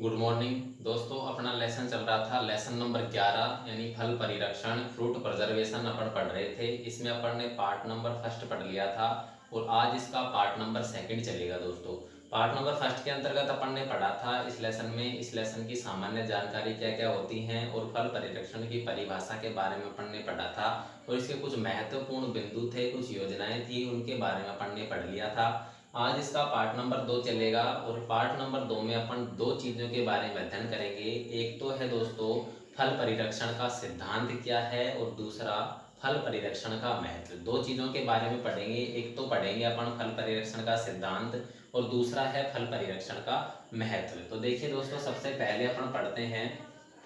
Good morning दोस्तों। अपना lesson चल रहा था, लेसन नंबर 11 यानी फल परिरक्षण फ्रूट प्रिजर्वेशन अपन पढ़ रहे थे। इसमें अपन ने पार्ट नंबर फर्स्ट पढ़ लिया था और आज इसका पार्ट नंबर सेकंड चलेगा दोस्तों। पार्ट नंबर फर्स्ट के अंतर्गत अपन ने पढ़ा था इस लेसन में, इस लेसन की सामान्य जानकारी क्या क्या होती हैं और फल परिरक्षण की परिभाषा के बारे में अपन ने पढ़ा था और इसके कुछ महत्वपूर्ण बिंदु थे, कुछ योजनाएं थी, उनके बारे में अपन ने पढ़ लिया था। आज इसका पार्ट नंबर 2 चलेगा और पार्ट नंबर 2 में अपन दो चीज़ों के बारे में अध्ययन करेंगे। एक तो है दोस्तों फल परिरक्षण का सिद्धांत क्या है और दूसरा फल परिरक्षण का महत्व। दो चीज़ों के बारे में पढ़ेंगे। एक तो पढ़ेंगे अपन फल परिरक्षण का सिद्धांत और दूसरा है फल परिरक्षण का महत्व। तो देखिए दोस्तों, सबसे पहले अपन पढ़ते हैं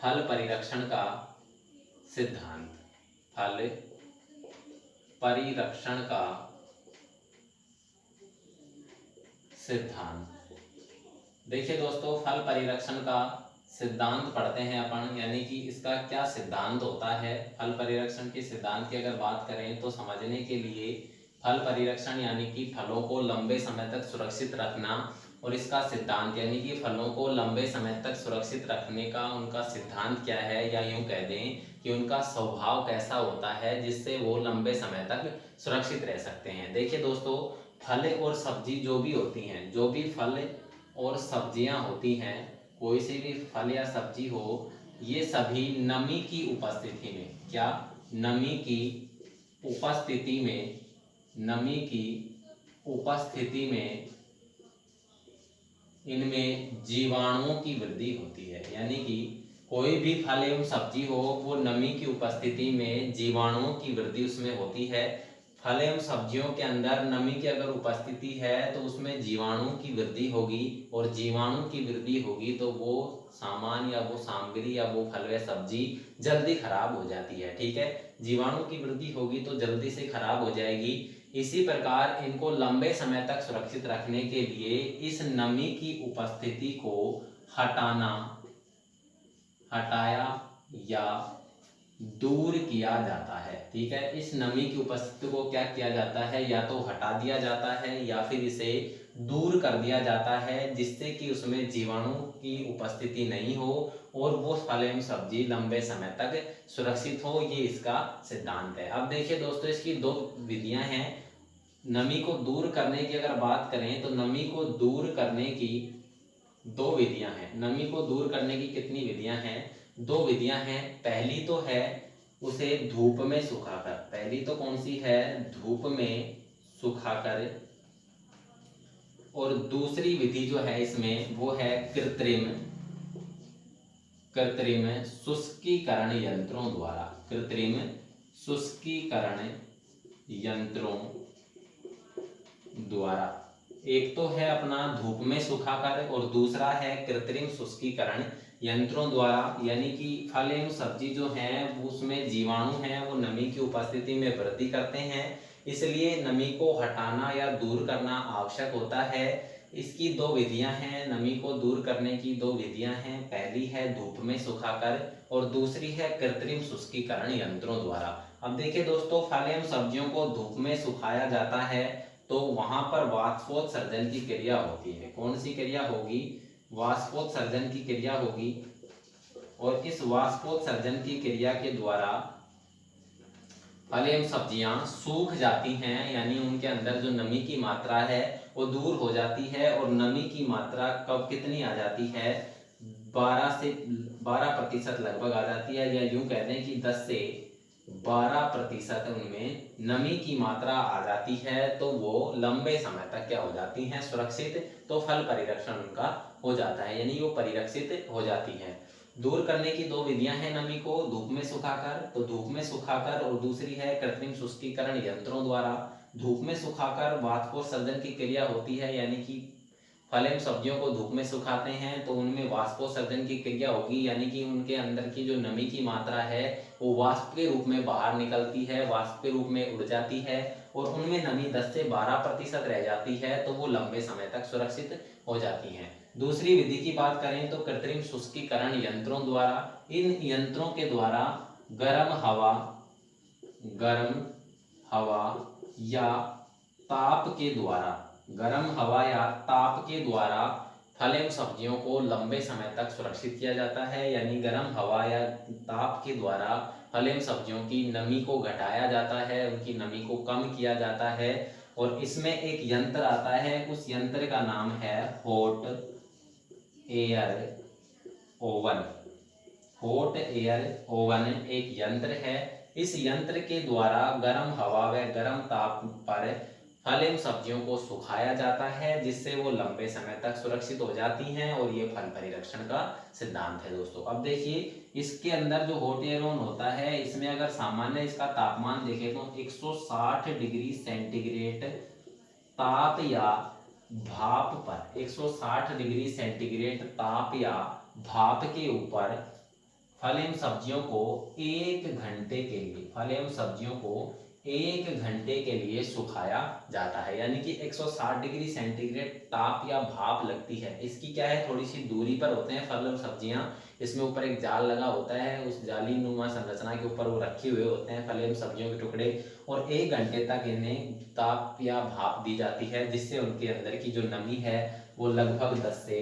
फल परिरक्षण का सिद्धांत। फल परिरक्षण का सिद्धांत। देखिए दोस्तों, फल परिरक्षण का सिद्धांत पढ़ते हैं अपन, यानी कि इसका क्या सिद्धांत होता है। फल परिरक्षण के सिद्धांत की अगर बात करें तो समझने के लिए फल परिरक्षण यानी कि फलों को लंबे समय तक सुरक्षित रखना और इसका सिद्धांत यानी कि फलों को लंबे समय तक सुरक्षित रखने का उनका सिद्धांत क्या है, या यूं कह दें कि उनका स्वभाव कैसा होता है जिससे वो लंबे समय तक सुरक्षित रह सकते हैं। देखिए दोस्तों, फल और सब्जी जो भी होती हैं, जो भी फल और सब्जियां होती हैं, कोई सी भी फल या सब्जी हो, ये सभी नमी की उपस्थिति में, क्या नमी की उपस्थिति में, नमी की उपस्थिति में इनमें जीवाणुओं की वृद्धि होती है। यानी कि कोई भी फल एवं सब्जी हो, वो नमी की उपस्थिति में जीवाणुओं की वृद्धि उसमें होती है। फल एवं सब्जियों के अंदर नमी की अगर उपस्थिति है तो उसमें जीवाणुओं की वृद्धि होगी और जीवाणु की वृद्धि होगी तो वो सामान या वो सामग्री या वो फल या सब्जी जल्दी खराब हो जाती है। ठीक है, जीवाणु की वृद्धि होगी तो जल्दी से खराब हो जाएगी। इसी प्रकार इनको लंबे समय तक सुरक्षित रखने के लिए इस नमी की उपस्थिति को हटाया या दूर किया जाता है। ठीक है, इस नमी की उपस्थिति को क्या किया जाता है, या तो हटा दिया जाता है या फिर इसे दूर कर दिया जाता है, जिससे कि उसमें जीवाणु की उपस्थिति नहीं हो और वो फल एवं सब्जी लंबे समय तक सुरक्षित हो। ये इसका सिद्धांत है। अब देखिए दोस्तों, इसकी दो विधियां हैं। नमी को दूर करने की अगर बात करें तो नमी को दूर करने की दो विधियां हैं। नमी को दूर करने की कितनी विधियां हैं? दो विधियां हैं। पहली तो है उसे धूप में सुखाकर। पहली तो कौन सी है? धूप में सुखाकर। और दूसरी विधि जो है इसमें वो है कृत्रिम शुष्कीकरण यंत्रों द्वारा। कृत्रिम शुष्कीकरण यंत्रों द्वारा। एक तो है अपना धूप में सुखाकर और दूसरा है कृत्रिम शुष्कीकरण यंत्रों द्वारा। यानी कि फल एवं सब्जी जो हैं उसमें जीवाणु हैं, वो नमी की उपस्थिति में वृद्धि करते हैं, इसलिए नमी को हटाना या दूर करना आवश्यक होता है। इसकी दो विधियां हैं, नमी को दूर करने की दो विधियां हैं। पहली है धूप में सुखाकर और दूसरी है कृत्रिम शुष्कीकरण यंत्रों द्वारा। अब देखिए दोस्तों, फल एवं सब्जियों को धूप में सुखाया जाता है तो वहां पर वाष्पोत्सर्जन की क्रिया होती है। कौन सी क्रिया होगी? वाष्पोत्सर्जन की क्रिया होगी और इस वाष्पोत्सर्जन की क्रिया के द्वारा फल एवं सब्जियां सूख जाती हैं, यानी उनके अंदर जो नमी की मात्रा है वो दूर हो जाती है। और नमी की मात्रा कब कितनी आ जाती है? 12% लगभग आ जाती है, या यूं कह दें कि 10 से 12% उनमें नमी की मात्रा आ जाती है, तो वो लंबे समय तक क्या हो जाती हैं? सुरक्षित। तो फल परिरक्षण उनका हो जाता है, यानी वो परिरक्षित हो जाती है। दूर करने की दो विधियां हैं नमी को, धूप में सुखाकर, तो धूप में सुखाकर, और दूसरी है कृत्रिम शुष्कीकरण यंत्रों द्वारा। धूप में सुखाकर वाष्पोत्सर्जन की क्रिया होती है, यानी कि फल एवं सब्जियों को धूप में सुखाते हैं तो उनमें वाष्पोत्सर्जन की क्रिया होगी, यानी कि उनके अंदर की जो नमी की मात्रा है वो वाष्प के रूप में बाहर निकलती है, वाष्प के रूप में उड़ जाती है और उनमें नमी 10 से 12% रह जाती है, तो वो लंबे समय तक सुरक्षित हो जाती हैं। दूसरी विधि की बात करें तो कृत्रिम शुष्कीकरण यंत्रों द्वारा। इन यंत्रों के द्वारा गर्म हवा या ताप के द्वारा, गर्म हवा या ताप के द्वारा फल एवं सब्जियों को लंबे समय तक सुरक्षित किया जाता है, यानी गर्म हवा या ताप के द्वारा फल एवं सब्जियों की नमी को घटाया जाता है, उनकी नमी को कम किया जाता है। और इसमें एक यंत्र आता है, उस यंत्र का नाम है hot air oven. Hot air oven एक यंत्र है। इस यंत्र के द्वारा गर्म हवा व गर्म ताप पर फल एवं सब्जियों को सुखाया जाता है, जिससे वो लंबे समय तक सुरक्षित हो जाती हैं। और ये फल परिरक्षण का सिद्धांत है दोस्तों। अब देखिए, इसके अंदर जो हॉट एयर ओवन होता है, इसमें अगर सामान्य इसका तापमान देखें तो 160 डिग्री सेंटीग्रेड ताप या भाप पर, 160 डिग्री सेंटीग्रेड ताप या भाप के ऊपर फल एवं सब्जियों को 1 घंटे के लिए, फल एवं सब्जियों को 1 घंटे के लिए सुखाया जाता है। यानी कि 160 डिग्री सेंटीग्रेड ताप या भाप लगती है। इसकी क्या है, थोड़ी सी दूरी पर होते हैं फल और सब्जियां। इसमें ऊपर एक जाल लगा होता है, उस जाली नुमा संरचना के ऊपर वो रखे हुए होते हैं फल एवं सब्जियों के टुकड़े, और 1 घंटे तक इन्हें ताप या भाप दी जाती है, जिससे उनके अंदर की जो नमी है वो लगभग 10 से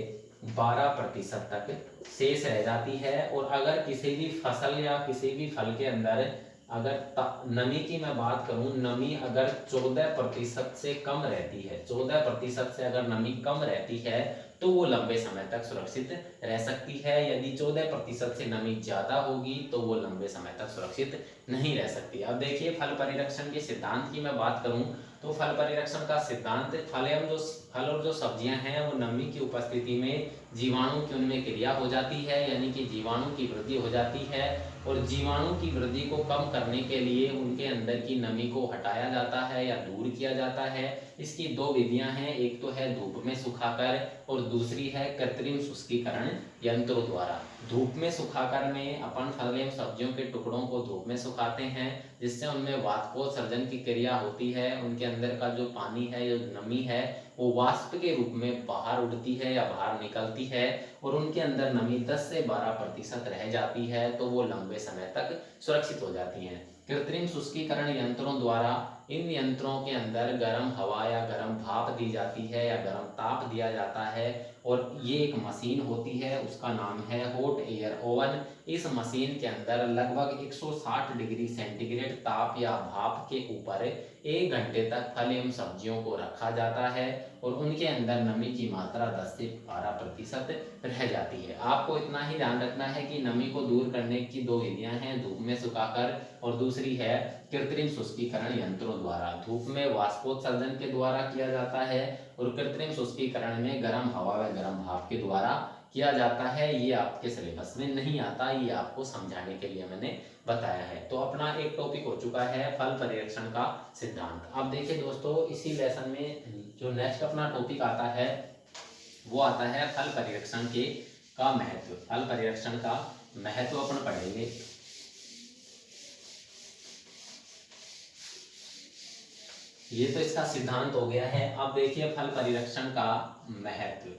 12% तक शेष रह जाती है। और अगर किसी भी फसल या किसी भी फल के अंदर अगर नमी की मैं बात करूं, नमी अगर 14% से कम रहती है, 14% से अगर नमी कम रहती है तो वो लंबे समय तक सुरक्षित रह सकती है। यदि 14% से नमी ज्यादा होगी तो वो लंबे समय तक सुरक्षित नहीं रह सकती। अब देखिए, फल परिरक्षण के सिद्धांत की मैं बात करूं तो फल परिरक्षण का सिद्धांत, फल और जो सब्जियां हैं वो नमी की उपस्थिति में जीवाणु की उनमें क्रिया हो जाती है, यानी कि जीवाणु की वृद्धि हो जाती है। और जीवाणु की वृद्धि को कम करने के लिए उनके अंदर की नमी को हटाया जाता है या दूर किया जाता है। इसकी 2 विधियां हैं, एक तो है धूप में सुखाकर और दूसरी है कृत्रिम शुष्कीकरण यंत्रों द्वारा। धूप में सुखाकर में अपन फल एवं सब्जियों के टुकड़ों को धूप में सुखाते हैं, जिससे उनमें वाष्पोत्सर्जन की क्रिया होती है। उनके अंदर का जो पानी है, जो नमी है, वो वाष्प के रूप में बाहर उड़ती है या बाहर निकलती है, और उनके अंदर नमी 10 से 12% रह जाती है, तो वो लंबे समय तक सुरक्षित हो जाती हैं। कृत्रिम शुष्कीकरण यंत्रों द्वारा इन यंत्रों के अंदर गर्म हवा या गर्म भाप दी जाती है या गर्म ताप दिया जाता है, और ये एक मशीन होती है, उसका नाम है हॉट एयर ओवन। इस मशीन के अंदर लगभग 160 डिग्री सेंटीग्रेड ताप या भाप के ऊपर 1 घंटे तक फल एवं सब्जियों को रखा जाता है, और उनके अंदर नमी की मात्रा 10 से 12% रह जाती है। आपको इतना ही ध्यान रखना है कि नमी को दूर करने की 2 विधियां हैं, धूप में सुखाकर और दूसरी है कृत्रिम शुष्कीकरण यंत्रों द्वारा। धूप में वाष्पोत्सर्जन के द्वारा किया जाता है और कृत्रिम शुष्कीकरण में गर्म हवा व गर्म भाप के द्वारा किया जाता है। ये आपके सिलेबस में नहीं आता, ये आपको समझाने के लिए मैंने बताया है। तो अपना एक टॉपिक हो चुका है फल परिरक्षण का सिद्धांत। अब देखिए दोस्तों, इसी लेसन में जो नेक्स्ट अपना टॉपिक आता है वो आता है फल परिरक्षण के का महत्व। फल परिरक्षण का महत्व अपन पढ़ेंगे। ये तो इसका सिद्धांत हो गया है। अब देखिए फल परिरक्षण का महत्व।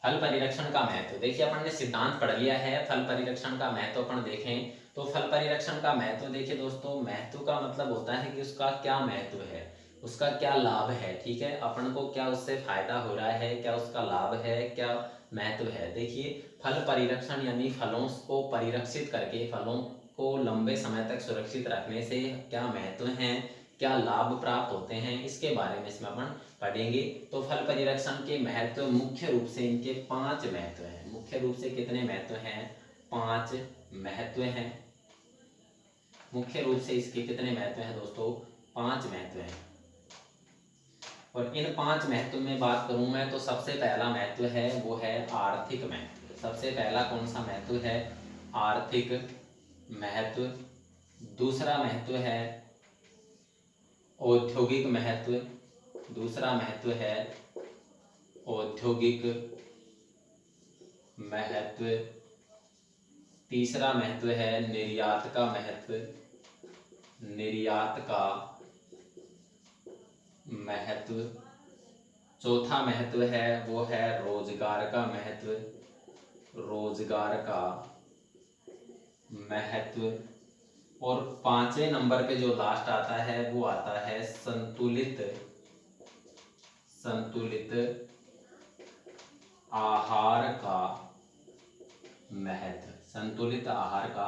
फल परिरक्षण का महत्व देखिए, अपन ने सिद्धांत पढ़ लिया है। फल परिरक्षण का महत्व अपन देखें तो फल परिरक्षण का महत्व देखिए दोस्तों, महत्व का मतलब होता है कि उसका क्या महत्व है, उसका क्या लाभ है। ठीक है, अपन को क्या उससे फायदा हो रहा है, क्या उसका लाभ है, क्या महत्व है। देखिए, फल परिरक्षण यानी फलों को परिरक्षित करके फलों को लंबे समय तक सुरक्षित रखने से क्या महत्व है, क्या लाभ प्राप्त होते हैं, इसके बारे में इसमें अपन पढ़ेंगे। तो फल परिरक्षण के महत्व मुख्य रूप से इनके 5 महत्व हैं। मुख्य रूप से कितने महत्व हैं? 5 महत्व हैं। मुख्य रूप से इसके कितने महत्व हैं दोस्तों? 5 महत्व हैं। और इन 5 महत्व में बात करूं मैं तो सबसे पहला महत्व है वो है आर्थिक महत्व। सबसे पहला कौन सा महत्व है? आर्थिक महत्व। दूसरा महत्व है औद्योगिक महत्व। दूसरा महत्व है औद्योगिक महत्व। तीसरा महत्व है निर्यात का महत्व। निर्यात का महत्व। चौथा महत्व है वो है रोजगार का महत्व। रोजगार का महत्व। और पांचवें नंबर पे जो लास्ट आता है वो आता है संतुलित आहार का महत्व। संतुलित आहार का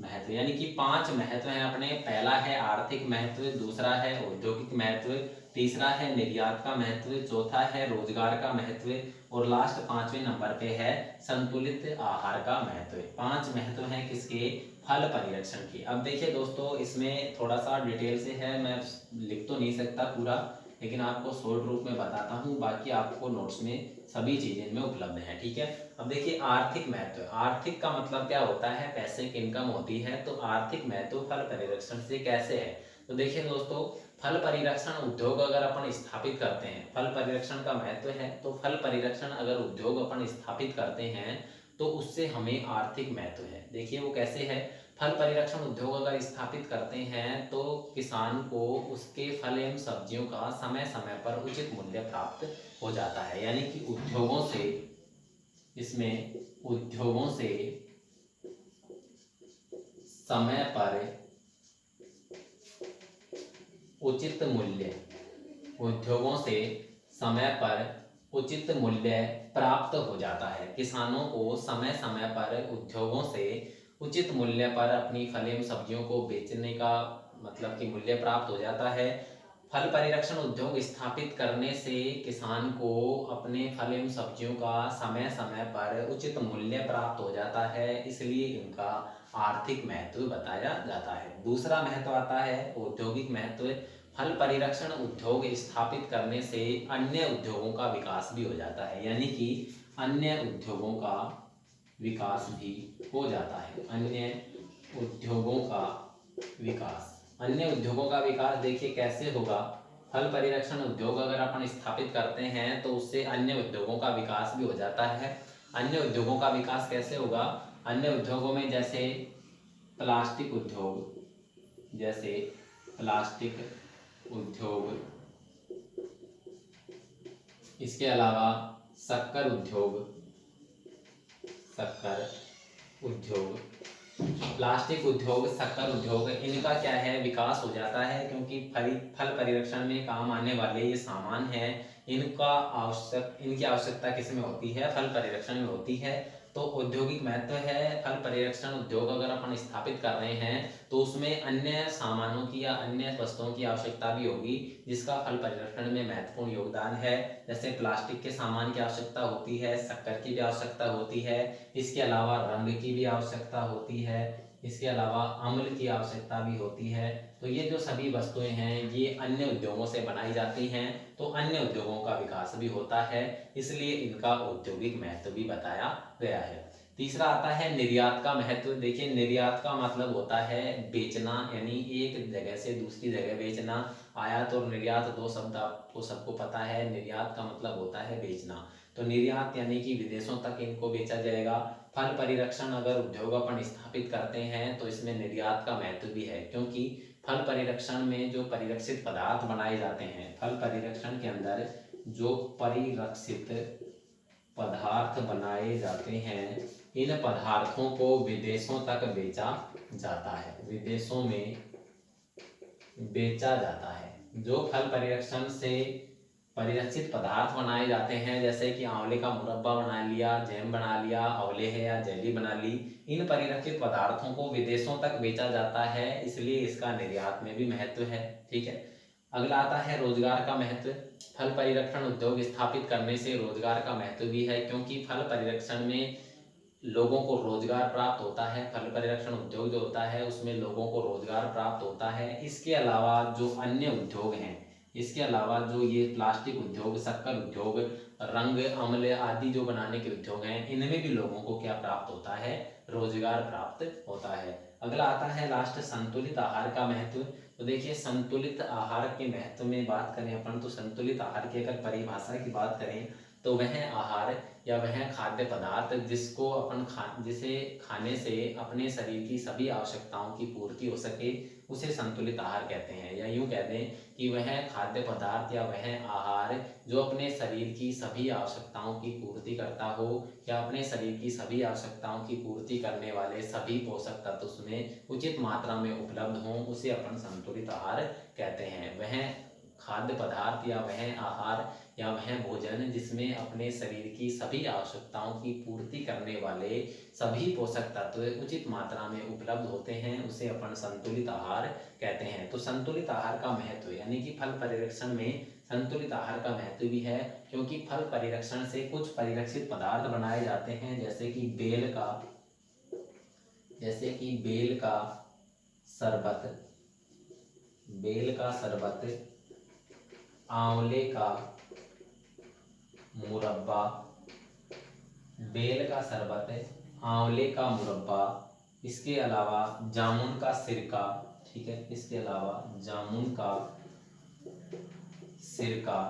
महत्व यानी कि 5 महत्व हैं अपने। पहला है आर्थिक महत्व, दूसरा है औद्योगिक महत्व, तीसरा है निर्यात का महत्व, चौथा है रोजगार का महत्व और लास्ट 5वें नंबर पे है संतुलित आहार का महत्व। 5 महत्व हैं किसके? फल परिरक्षण के। अब देखिए दोस्तों, इसमें थोड़ा सा डिटेल से है, मैं लिख तो नहीं सकता पूरा, लेकिन आपको शॉर्ट रूप में बताता हूँ, बाकी आपको नोट्स में सभी चीजें में उपलब्ध हैं। ठीक है। अब देखिए आर्थिक महत्व। आर्थिक का मतलब क्या होता है? पैसे की इनकम होती है। तो आर्थिक महत्व फल परिरक्षण से कैसे है? तो देखिए दोस्तों, फल परिरक्षण उद्योग अगर अपन स्थापित करते हैं, फल परिरक्षण का महत्व है, तो फल परिरक्षण अगर उद्योग अपन स्थापित करते हैं तो उससे हमें आर्थिक महत्व है। देखिए वो कैसे है? फल परिरक्षण उद्योग अगर स्थापित करते हैं तो किसान को उसके फल एवं सब्जियों का समय समय पर उचित मूल्य प्राप्त हो जाता है। यानी कि उद्योगों से समय पर उचित मूल्य उचित मूल्य प्राप्त हो जाता है। किसानों को समय समय पर उद्योगों से उचित मूल्य पर अपनी फल एवं सब्जियों को बेचने का मतलब कि मूल्य प्राप्त हो जाता है। फल परिरक्षण उद्योग स्थापित करने से किसान को अपने फल एवं सब्जियों का समय समय पर उचित मूल्य प्राप्त हो जाता है, इसलिए इनका आर्थिक महत्व बताया जाता है। दूसरा महत्व आता है औद्योगिक महत्व। फल परिरक्षण उद्योग स्थापित करने से अन्य उद्योगों का विकास भी हो जाता है। यानी कि अन्य उद्योगों का विकास भी हो जाता है। अन्य उद्योगों का विकास देखिए कैसे होगा? फल परिरक्षण उद्योग अगर अपन स्थापित करते हैं तो उससे अन्य उद्योगों का विकास भी हो जाता है। अन्य उद्योगों का विकास कैसे होगा? अन्य उद्योगों में जैसे प्लास्टिक उद्योग, इसके अलावा शक्कर उद्योग, प्लास्टिक उद्योग, शक्कर उद्योग, इनका क्या है? विकास हो जाता है, क्योंकि फल परिरक्षण में काम आने वाले ये सामान हैं, इनकी आवश्यकता किस में होती है? फल परिरक्षण में होती है। तो औद्योगिक महत्व है, फल परिरक्षण उद्योग अगर अपन स्थापित कर रहे हैं तो उसमें अन्य सामानों की या अन्य वस्तुओं की आवश्यकता भी होगी, जिसका फल परिरक्षण में महत्वपूर्ण योगदान है। जैसे प्लास्टिक के सामान की आवश्यकता होती है, शक्कर की भी आवश्यकता होती है, इसके अलावा रंग की भी आवश्यकता होती है, इसके अलावा अम्ल की आवश्यकता भी होती है। तो ये जो सभी वस्तुएं हैं ये अन्य उद्योगों से बनाई जाती हैं, तो अन्य उद्योगों का विकास भी होता है, इसलिए इनका औद्योगिक महत्व भी बताया गया है। तीसरा आता है निर्यात का महत्व। देखिए निर्यात का मतलब होता है बेचना, यानी एक जगह से दूसरी जगह बेचना। आयात और निर्यात दो शब्द आपको सबको पता है। निर्यात का मतलब होता है बेचना, तो निर्यात यानी कि विदेशों तक इनको बेचा जाएगा। फल परिरक्षण अगर उद्योग अपन स्थापित करते हैं तो इसमें निर्यात का महत्व भी है, क्योंकि फल परिरक्षण में जो परिरक्षित पदार्थ बनाए जाते हैं, फल परिरक्षण के अंदर जो परिरक्षित पदार्थ बनाए जाते हैं, इन पदार्थों को विदेशों तक बेचा जाता है, विदेशों में बेचा जाता है। जो फल परिरक्षण से परिरक्षित पदार्थ बनाए जाते हैं, जैसे कि आंवले का मुरब्बा बना लिया, जैम बना लिया, आंवले है या जेली बना ली, इन परिरक्षित पदार्थों को विदेशों तक बेचा जाता है, इसलिए इसका निर्यात में भी महत्व है। ठीक है। अगला आता है रोजगार का महत्व। फल परिरक्षण उद्योग स्थापित करने से रोजगार का महत्व भी है, क्योंकि फल परिरक्षण में लोगों को रोजगार प्राप्त होता है। फल परिरक्षण उद्योग जो होता है उसमें लोगों को रोजगार प्राप्त होता है। इसके अलावा जो अन्य उद्योग हैं, इसके अलावा जो ये प्लास्टिक उद्योग, शक्कर उद्योग, रंग अम्ल आदि जो बनाने के उद्योग हैं, इनमें भी लोगों को क्या प्राप्त होता है? रोजगार प्राप्त होता है। अगला आता है लास्ट संतुलित आहार का महत्व। तो देखिए संतुलित आहार के महत्व में बात करें अपन, तो संतुलित आहार की अगर परिभाषा की बात करें तो वह आहार या वह खाद्य पदार्थ जिसे खाने से अपने शरीर की सभी आवश्यकताओं की पूर्ति हो सके, उसे संतुलित आहार कहते हैं। या यूं कहते हैं कि वह खाद्य पदार्थ या वह आहार जो अपने शरीर की सभी आवश्यकताओं की पूर्ति करता हो या अपने शरीर की सभी आवश्यकताओं की पूर्ति करने वाले सभी पोषक तत्व उसमें उचित मात्रा में उपलब्ध हों, उसे अपन संतुलित आहार कहते हैं। वह खाद्य पदार्थ या वह आहार या वह भोजन जिसमें अपने शरीर की सभी आवश्यकताओं की पूर्ति करने वाले सभी पोषक तत्व उचित मात्रा में उपलब्ध होते हैं, उसे अपन संतुलित आहार कहते हैं। तो संतुलित आहार का महत्व यानी कि फल परिरक्षण में संतुलित आहार का महत्व भी है, क्योंकि फल परिरक्षण से कुछ परिरक्षित पदार्थ बनाए जाते हैं, जैसे कि बेल का शरबत, आंवले का मुरब्बा, बेल का शरबत, आंवले का मुरब्बा, इसके अलावा जामुन का सिरका, ठीक है, इसके अलावा जामुन का सिरका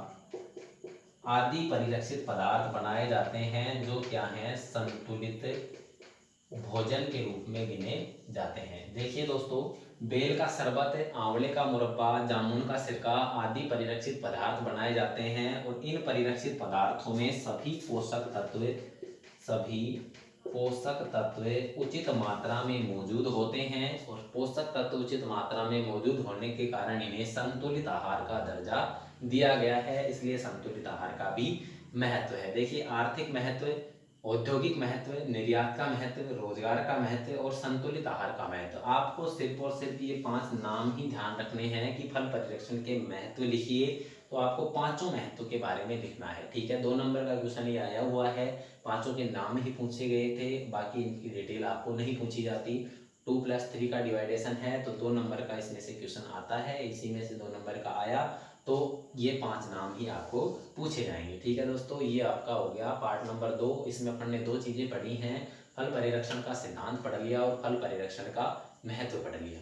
आदि परिरक्षित पदार्थ बनाए जाते हैं, जो क्या हैं, संतुलित भोजन के रूप में गिने जाते हैं। देखिए दोस्तों, बेल का शरबत, आंवले का मुरब्बा, जामुन का सिरका आदि परिरक्षित पदार्थ बनाए जाते हैं, और इन परिरक्षित पदार्थों में सभी पोषक तत्व उचित मात्रा में मौजूद होते हैं, और पोषक तत्व उचित मात्रा में मौजूद होने के कारण इन्हें संतुलित आहार का दर्जा दिया गया है। इसलिए संतुलित आहार का भी महत्व है। देखिए, आर्थिक महत्व, औद्योगिक महत्व, निर्यात का महत्व, रोजगार का महत्व और संतुलित आहार का महत्व। आपको सिर्फ और सिर्फ ये 5 नाम ही ध्यान रखने हैं कि फल परिरक्षण के महत्व लिखिए, तो आपको पांचों महत्व के बारे में लिखना है, ठीक है। 2 नंबर का क्वेश्चन ये आया हुआ है, पांचों के नाम ही पूछे गए थे, बाकी इनकी डिटेल आपको नहीं पूछी जाती। 2+3 का डिवाइडेशन है, तो 2 नंबर का इसमें से क्वेश्चन आता है, इसी में से 2 नंबर का आया, तो ये 5 नाम ही आपको पूछे जाएंगे, ठीक है दोस्तों। ये आपका हो गया पार्ट नंबर 2। इसमें अपन ने 2 चीजें पढ़ी हैं, फल परिरक्षण का सिद्धांत पढ़ लिया और फल परिरक्षण का महत्व पढ़ लिया।